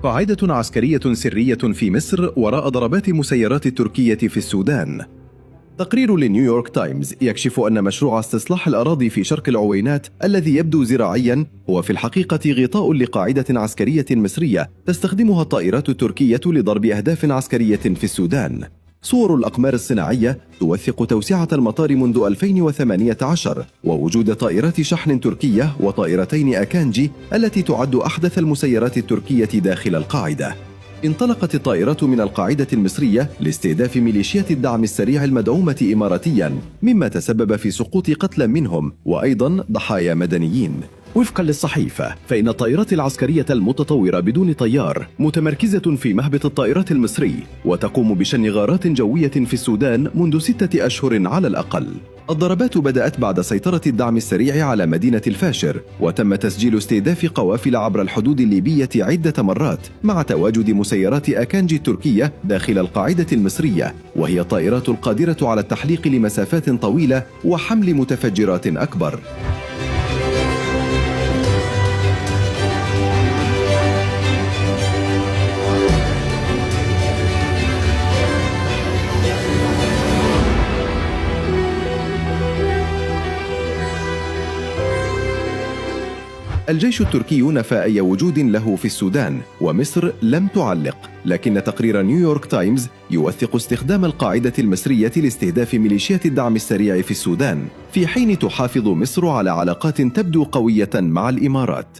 قاعدة عسكرية سرية في مصر وراء ضربات مسيرات التركية في السودان. تقرير لنيويورك تايمز يكشف أن مشروع استصلاح الأراضي في شرق العوينات الذي يبدو زراعياً هو في الحقيقة غطاء لقاعدة عسكرية مصرية تستخدمها الطائرات التركية لضرب أهداف عسكرية في السودان. صور الأقمار الصناعية توثق توسعة المطار منذ 2018 ووجود طائرات شحن تركية وطائرتين أكانجي التي تعد أحدث المسيرات التركية داخل القاعدة. انطلقت الطائرات من القاعدة المصرية لاستهداف ميليشيات الدعم السريع المدعومة إماراتياً، مما تسبب في سقوط قتلى منهم وأيضاً ضحايا مدنيين. وفقاً للصحيفة، فإن الطائرات العسكرية المتطورة بدون طيار متمركزة في مهبط الطائرات المصري وتقوم بشن غارات جوية في السودان منذ 6 أشهر على الأقل. الضربات بدأت بعد سيطرة الدعم السريع على مدينة الفاشر، وتم تسجيل استهداف قوافل عبر الحدود الليبية عدة مرات مع تواجد مسيرات أكانجي التركية داخل القاعدة المصرية، وهي الطائرات القادرة على التحليق لمسافات طويلة وحمل متفجرات أكبر. الجيش التركي نفى أي وجود له في السودان، ومصر لم تعلق، لكن تقرير نيويورك تايمز يوثق استخدام القاعدة المصرية لاستهداف ميليشيات الدعم السريع في السودان، في حين تحافظ مصر على علاقات تبدو قوية مع الإمارات.